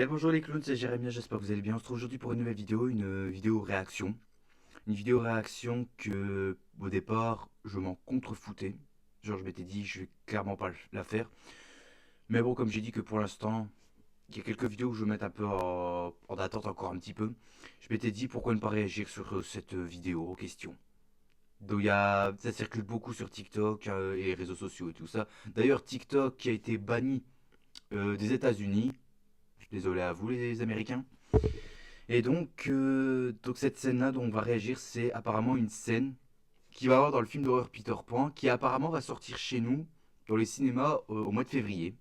Bien bonjour les clowns, c'est Jérémy, j'espère que vous allez bien. On se retrouve aujourd'hui pour une nouvelle vidéo, une vidéo réaction. Une vidéo réaction que, au départ, je m'en contrefoutais. Genre, je m'étais dit, je vais clairement pas la faire. Mais bon, comme j'ai dit que pour l'instant, il y a quelques vidéos où je vais mettre un peu en attente encore un petit peu. Je m'étais dit, pourquoi ne pas réagir sur cette vidéo en question. Donc, ça circule beaucoup sur TikTok et les réseaux sociaux et tout ça. D'ailleurs, TikTok qui a été banni des États-Unis. Désolé à vous les Américains. Et donc cette scène-là dont on va réagir, c'est apparemment une scène qui va avoir dans le film d'horreur Peter Pan, qui apparemment va sortir chez nous dans les cinémas au mois de février.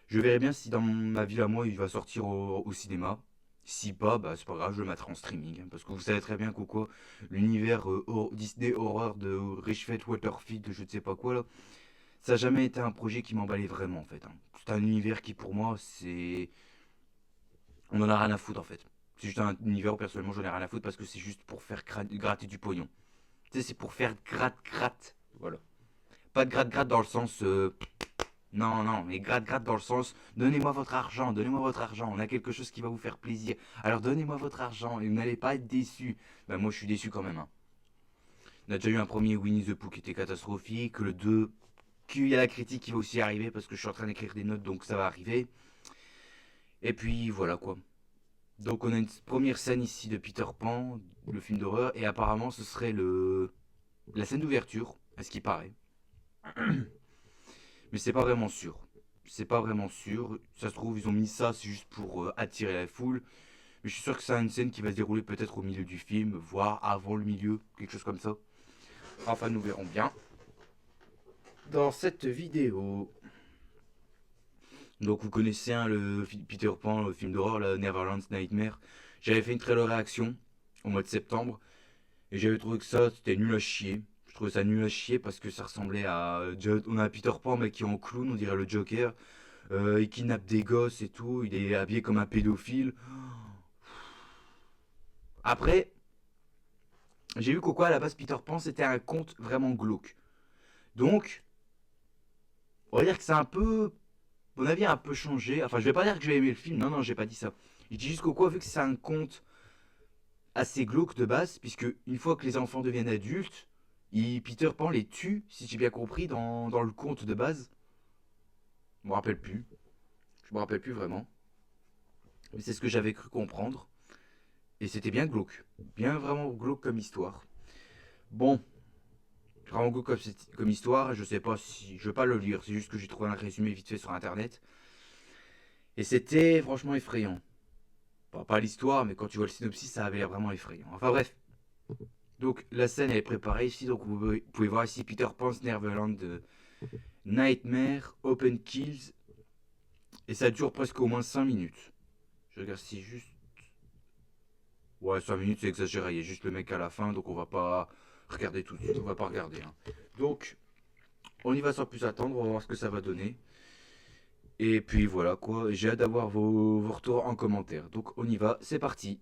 Je verrai bien si dans ma ville à moi il va sortir au cinéma. Si pas, bah c'est pas grave, je le mettrai en streaming. Parce que vous savez très bien que quoi, l'univers Disney Horror de Richfield Waterfield, je ne sais pas quoi là, ça n'a jamais été un projet qui m'emballait vraiment en fait. C'est un univers qui pour moi c'est on en a rien à foutre en fait. C'est juste un univers où personnellement j'en ai rien à foutre parce que c'est juste pour faire gratter du pognon. Tu sais, c'est pour faire gratte. Voilà. Pas de gratte dans le sens. Non, non, mais gratte dans le sens. Donnez-moi votre argent, donnez-moi votre argent. On a quelque chose qui va vous faire plaisir. Alors donnez-moi votre argent et vous n'allez pas être déçus. Ben moi je suis déçu quand même. Hein. On a déjà eu un premier Winnie the Pooh qui était catastrophique. Le 2, qu'il y a la critique qui va aussi arriver parce que je suis en train d'écrire des notes donc ça va arriver. Et puis voilà quoi. Donc on a une première scène ici de Peter Pan, le film d'horreur, et apparemment ce serait la scène d'ouverture, à ce qui paraît. Mais c'est pas vraiment sûr. C'est pas vraiment sûr. Ça se trouve, ils ont mis ça, c'est juste pour attirer la foule. Mais je suis sûr que c'est une scène qui va se dérouler peut-être au milieu du film, voire avant le milieu, quelque chose comme ça. Enfin, nous verrons bien. Dans cette vidéo. Donc vous connaissez le Peter Pan, le film d'horreur, la Neverland's Nightmare. J'avais fait une trailer réaction au mois de septembre. Et j'avais trouvé que ça, c'était nul à chier. Je trouvais ça nul à chier parce que ça ressemblait à. On a Peter Pan, mais qui est en clown, on dirait le Joker. Il kidnappe des gosses et tout. Il est habillé comme un pédophile. Après, j'ai vu qu'au quoi, à la base, Peter Pan, c'était un conte vraiment glauque. Donc, on va dire que c'est un peu. Mon avis a un peu changé. Enfin, je vais pas dire que je vais aimer le film. Non, non, j'ai pas dit ça. Je dis juste qu'au quoi, vu que c'est un conte assez glauque de base, puisque une fois que les enfants deviennent adultes, Peter Pan les tue, si j'ai bien compris, dans le conte de base. Je me rappelle plus. Je me rappelle plus vraiment. Mais c'est ce que j'avais cru comprendre. Et c'était bien glauque. Bien vraiment glauque comme histoire. Bon, vraiment glauque comme histoire. Je sais pas si. Je vais pas le lire. C'est juste que j'ai trouvé un résumé vite fait sur internet. Et c'était franchement effrayant. Pas l'histoire, mais quand tu vois le synopsis, ça avait l'air vraiment effrayant. Enfin bref. Donc la scène elle est préparée ici. Donc vous pouvez voir ici Peter Pan's Neverland Nightmare Open Kills. Et ça dure presque au moins 5 minutes. Je regarde si juste. Ouais, 5 minutes c'est exagéré. Il y a juste le mec à la fin. Donc on va pas regarder tout de suite. On va pas regarder. Hein. Donc on y va sans plus attendre. On va voir ce que ça va donner. Et puis voilà quoi. J'ai hâte d'avoir vos retours en commentaire. Donc on y va. C'est parti.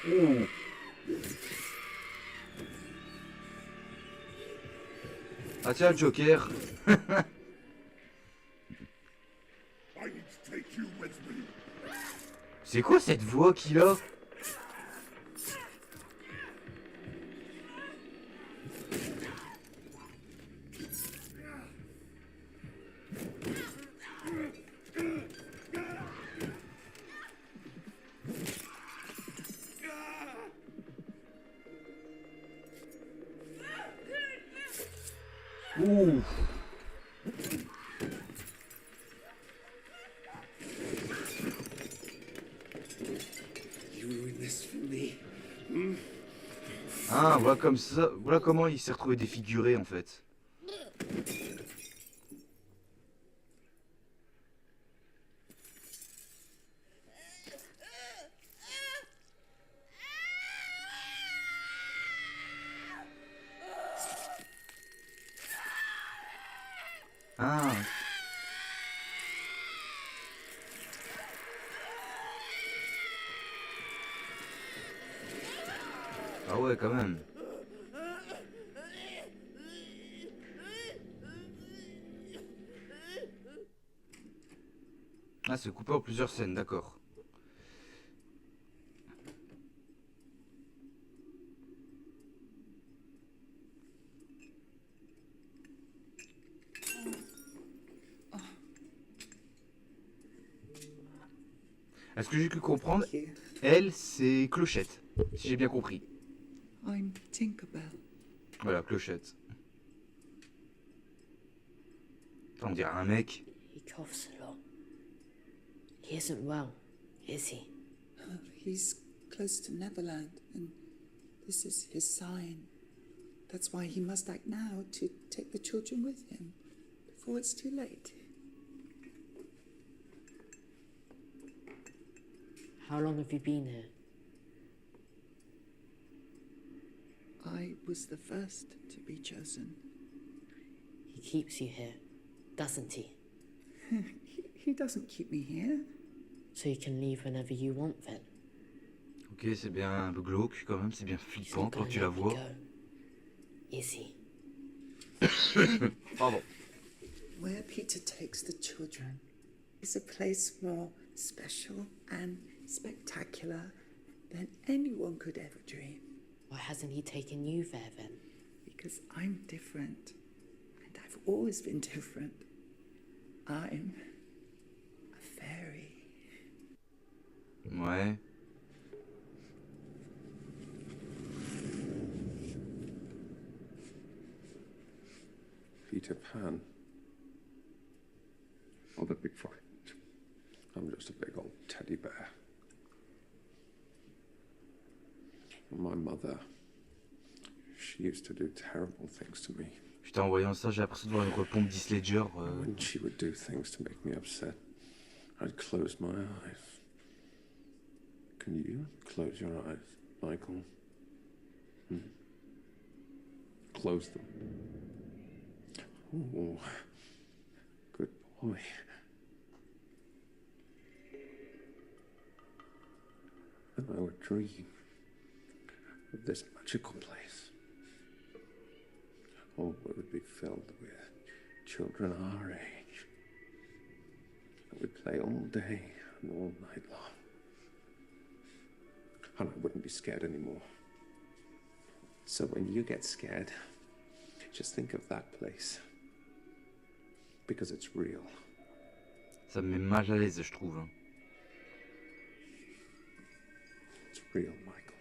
Ouh. Ah tiens, le Joker. C'est quoi cette voix qu'il a? Ouh. Ah, voilà comme ça. Voilà comment il s'est retrouvé défiguré en fait. Ah. Ah ouais, quand même. Ah, c'est coupé en plusieurs scènes, d'accord. Est-ce que j'ai pu comprendre? Thank you. Elle, c'est Clochette, si j'ai bien compris. I'm Tinkerbell. Voilà, Clochette. On dirait un mec. He coughs a lot. He isn't well, is he? Oh, he's close to Neverland, and this is his sign. That's why he must act now to take the children with him before it's too late. How long have you been here? I was the first to be chosen. He keeps you here, doesn't he? He doesn't keep me here. So you can leave whenever you want then? Ok, c'est bien un peu glauque quand même, c'est bien He's flippant not quand gonna tu la let me vois. go, is he? Pardon. Where Peter takes the children is a place more special and spectacular than anyone could ever dream. Why hasn't he taken you there then? Because I'm different, and I've always been different. I'm a fairy. Ouais. Peter Pan. Oh, don't be frightened. I'm just a big old teddy bear. My mother, she used to do terrible things to me. Putain, en voyant ça, j'ai l'impression de voir une repompe d'Heath Ledger. When she would do things to make me upset, I'd close my eyes. Can you close your eyes, Michael? Close them. Oh, good boy. And I would dream of this magical place. Oh, it would be filled with children our age. I would play all day and all night long. And I wouldn't be scared anymore. So when you get scared, just think of that place. Because it's real. Ça me met mal à l'aise, je trouve. It's real, Michael.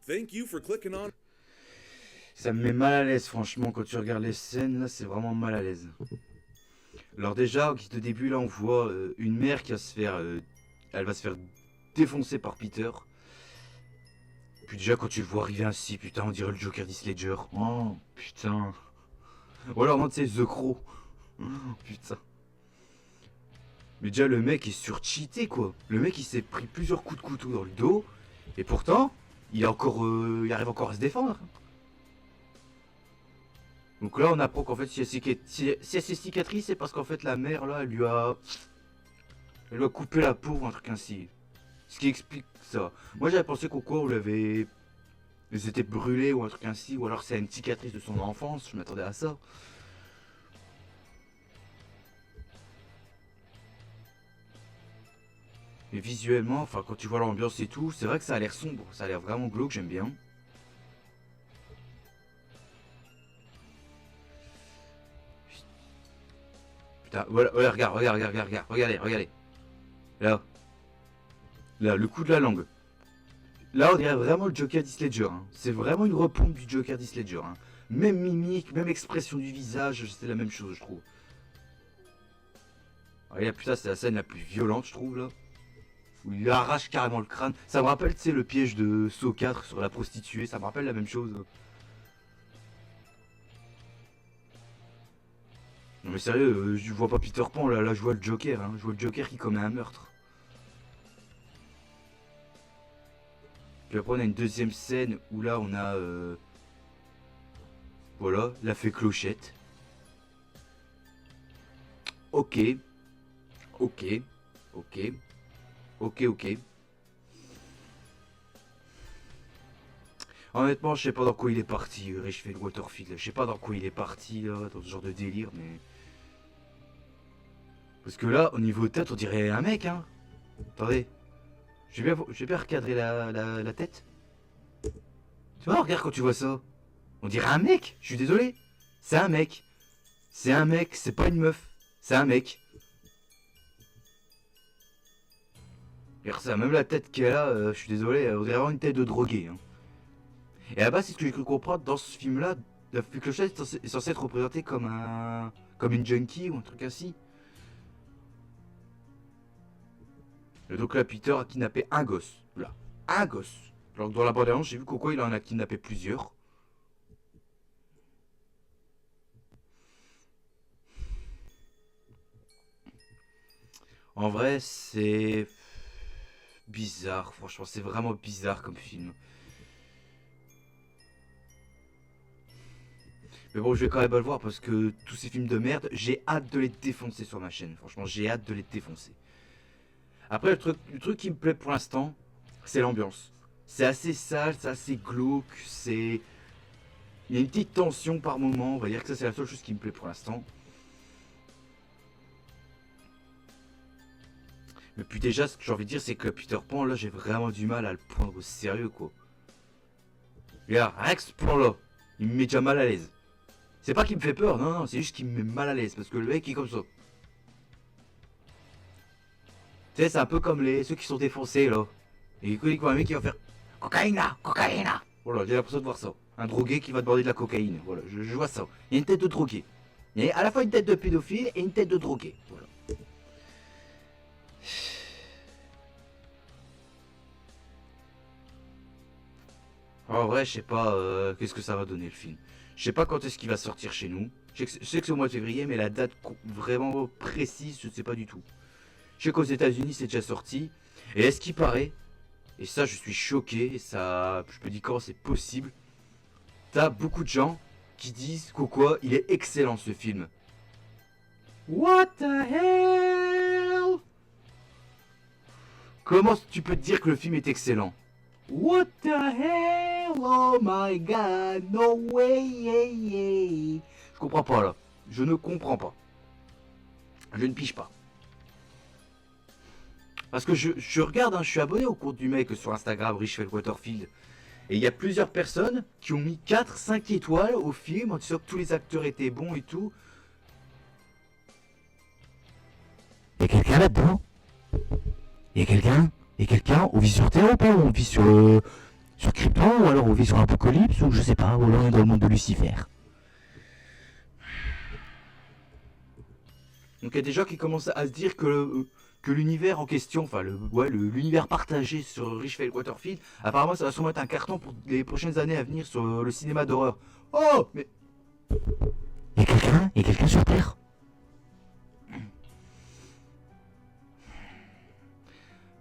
Thank you for clicking on. Ça me met mal à l'aise, franchement, quand tu regardes les scènes, là, c'est vraiment mal à l'aise. Alors déjà, au début, là, on voit une mère qui va se faire... elle va se faire défoncer par Peter. Puis déjà, quand tu le vois arriver ainsi, putain, on dirait le Joker d'Heath Ledger. Oh, putain. Ou alors, non, tu sais, The Crow. Oh, putain. Mais déjà, le mec est surcheaté, quoi. Le mec, il s'est pris plusieurs coups de couteau dans le dos. Et pourtant, il arrive encore à se défendre. Donc là, on apprend qu'en fait, si elle s'est cicatrice, c'est parce qu'en fait, la mère, là, elle lui a coupé la peau ou un truc ainsi. Ce qui explique ça. Moi, j'avais pensé qu'au quoi, elle s'était brûlée ou un truc ainsi. Ou alors, c'est une cicatrice de son enfance. Je m'attendais à ça. Mais visuellement, enfin, quand tu vois l'ambiance et tout, c'est vrai que ça a l'air sombre. Ça a l'air vraiment glauque, j'aime bien. Putain, voilà, regardez. Là. Là, le coup de la langue. Là, on dirait vraiment le Joker d'Heath Ledger. Hein. C'est vraiment une repompe du Joker d'Heath Ledger. Hein. Même mimique, même expression du visage, c'est la même chose, je trouve. Ah, là, putain, c'est la scène la plus violente, je trouve, là. Où il lui arrache carrément le crâne. Ça me rappelle, tu sais, le piège de Saw 4 sur la prostituée. Ça me rappelle la même chose. Non mais sérieux, je vois pas Peter Pan, là je vois le Joker. Hein. Je vois le Joker qui commet un meurtre. Puis après on a une deuxième scène où là on a... voilà, la fée Clochette. Ok. Honnêtement, je sais pas dans quoi il est parti, Richfield Waterfield. Je sais pas dans quoi il est parti, là, dans ce genre de délire, mais... Parce que là, au niveau tête, on dirait un mec, hein. Attendez. Je vais bien recadrer la tête. Tu vois, regarde quand tu vois ça. On dirait un mec, je suis désolé. C'est un mec. C'est un mec, c'est pas une meuf. C'est un mec. Regarde ça, même la tête qu'elle a, je suis désolé, on dirait vraiment une tête de drogué. Hein. Et à la base, c'est ce que j'ai cru comprendre dans ce film-là. La fée Clochette est censée être représentée comme comme une junkie ou un truc ainsi. Et donc là, Peter a kidnappé un gosse. Là, un gosse. Alors que dans la bande-annonce, j'ai vu Coco, il en a kidnappé plusieurs. En vrai, c'est bizarre. Franchement, c'est vraiment bizarre comme film. Mais bon, je vais quand même pas le voir parce que tous ces films de merde, j'ai hâte de les défoncer sur ma chaîne. Franchement, j'ai hâte de les défoncer. Après, le truc qui me plaît pour l'instant, c'est l'ambiance. C'est assez sale, c'est assez glauque, c'est... Il y a une petite tension par moment, on va dire que ça c'est la seule chose qui me plaît pour l'instant. Mais puis déjà, ce que j'ai envie de dire, c'est que Peter Pan, là, j'ai vraiment du mal à le prendre au sérieux, quoi. Regarde, rien que ce plan-là, il me met déjà mal à l'aise. C'est pas qu'il me fait peur, non, non, c'est juste qu'il me met mal à l'aise, parce que le mec, il est comme ça. Tu sais, c'est un peu comme ceux qui sont défoncés, là. Et il connaît quoi, un mec qui va faire cocaïne là, cocaïne là. Voilà, j'ai l'impression de voir ça. Un drogué qui va demander de la cocaïne. Voilà, je vois ça. Il y a une tête de drogué. Il y a à la fois une tête de pédophile et une tête de drogué. Voilà. En vrai, je sais pas qu'est-ce que ça va donner le film. Je sais pas quand est-ce qu'il va sortir chez nous. Je sais que c'est au mois de février, mais la date vraiment précise, je ne sais pas du tout. Je sais qu'aux États-Unis c'est déjà sorti. Et est-ce qu'il paraît, et ça je suis choqué, et ça je me dis comment c'est possible, t'as beaucoup de gens qui disent qu'au quoi il est excellent ce film. What the hell? Comment tu peux te dire que le film est excellent? What the hell? Oh my god, no way. Je comprends pas là. Je ne comprends pas. Je ne pige pas. Parce que je regarde, hein, je suis abonné au compte du mec sur Instagram, Richfield Waterfield. Et il y a plusieurs personnes qui ont mis 4-5 étoiles au film en disant que tous les acteurs étaient bons et tout. Il y a quelqu'un là-dedans? Il y a quelqu'un? Il y a quelqu'un? On vit sur Terre ou pas? On vit sur Krypton ou alors on vit sur Apocalypse ou je sais pas, ou alors on est dans le monde de Lucifer. Donc il y a des gens qui commencent à se dire que l'univers en question, enfin l'univers partagé sur Richfield Waterfield, apparemment ça va sûrement être un carton pour les prochaines années à venir sur le cinéma d'horreur. Oh mais... Il y a quelqu'un? Il y a quelqu'un sur Terre?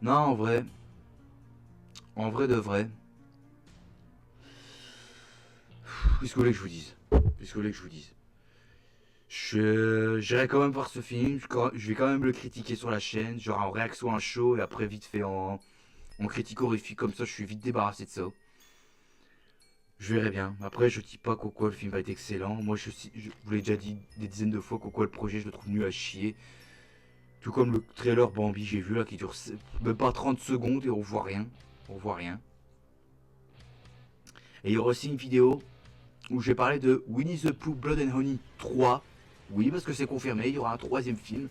Non, en vrai de vrai. Qu'est-ce que vous voulez que je vous dise? Qu'est-ce que vous voulez que je vous dise? J'irai quand même voir ce film, je vais quand même le critiquer sur la chaîne, genre en réaction à un show et après vite fait en critique horrifique, comme ça je suis vite débarrassé de ça. Je verrai bien. Après je dis pas qu'au quoi le film va être excellent, moi je vous l'ai déjà dit des dizaines de fois qu'au quoi le projet je le trouve nul à chier. Tout comme le trailer Bambi j'ai vu là qui dure même pas 30 secondes et on voit rien. On voit rien. Et il y aura aussi une vidéo où j'ai parlé de Winnie the Pooh Blood and Honey 3. Oui, parce que c'est confirmé, il y aura un troisième film.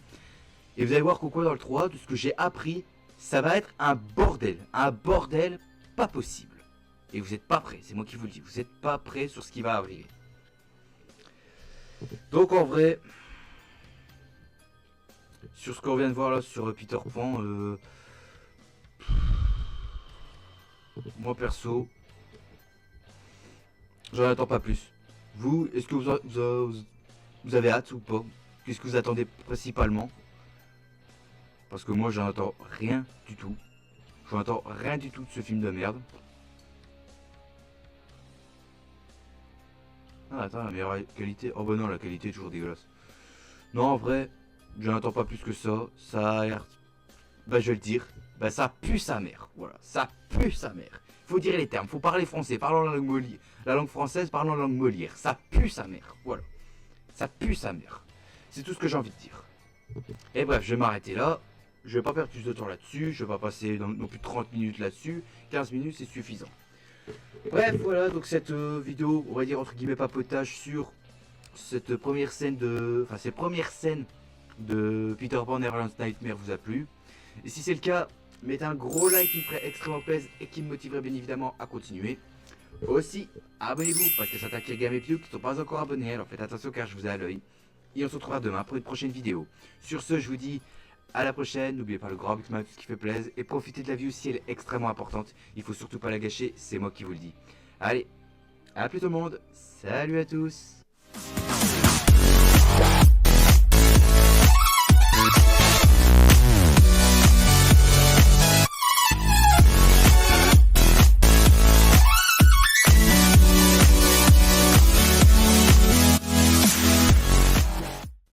Et vous allez voir qu'au quoi dans le 3, de ce que j'ai appris, ça va être un bordel pas possible. Et vous n'êtes pas prêts, c'est moi qui vous le dis, vous n'êtes pas prêts sur ce qui va arriver. Donc en vrai, sur ce qu'on vient de voir là sur Peter Pan, moi perso, j'en attends pas plus. Vous, est-ce que vous avez hâte ou pas? Qu'est-ce que vous attendez principalement? Parce que moi j'en attends rien du tout. J'en attends rien du tout de ce film de merde. Ah attends, la meilleure qualité. Oh bah non, la qualité est toujours dégueulasse. Non, en vrai, j'en attends pas plus que ça. Ça a l'air... Bah je vais le dire. Bah ça pue sa mère. Voilà, ça pue sa mère. Faut dire les termes, faut parler français, parlons la langue Molière. La langue française, parlons la langue Molière. Ça pue sa mère. Voilà. Ça pue sa mère. C'est tout ce que j'ai envie de dire. Et bref, je vais m'arrêter là. Je vais pas perdre plus de temps là-dessus. Je vais pas passer non plus 30 minutes là-dessus. 15 minutes, c'est suffisant. Bref, voilà, donc cette vidéo, on va dire entre guillemets papotage sur cette première scène de... Enfin, ces premières scènes de Peter Pan Neverland's Nightmare vous a plu. Et si c'est le cas, mettez un gros like qui me ferait extrêmement plaisir et qui me motiverait bien évidemment à continuer. Aussi, abonnez-vous parce que certains qui regardent mes vidéos qui ne sont pas encore abonnés, alors faites attention car je vous ai à l'œil. Et on se retrouvera demain pour une prochaine vidéo. Sur ce, je vous dis à la prochaine. N'oubliez pas le grand Big Mac, tout ce qui fait plaisir. Et profitez de la vie aussi, elle est extrêmement importante. Il faut surtout pas la gâcher, c'est moi qui vous le dis. Allez, à plus tout le monde. Salut à tous.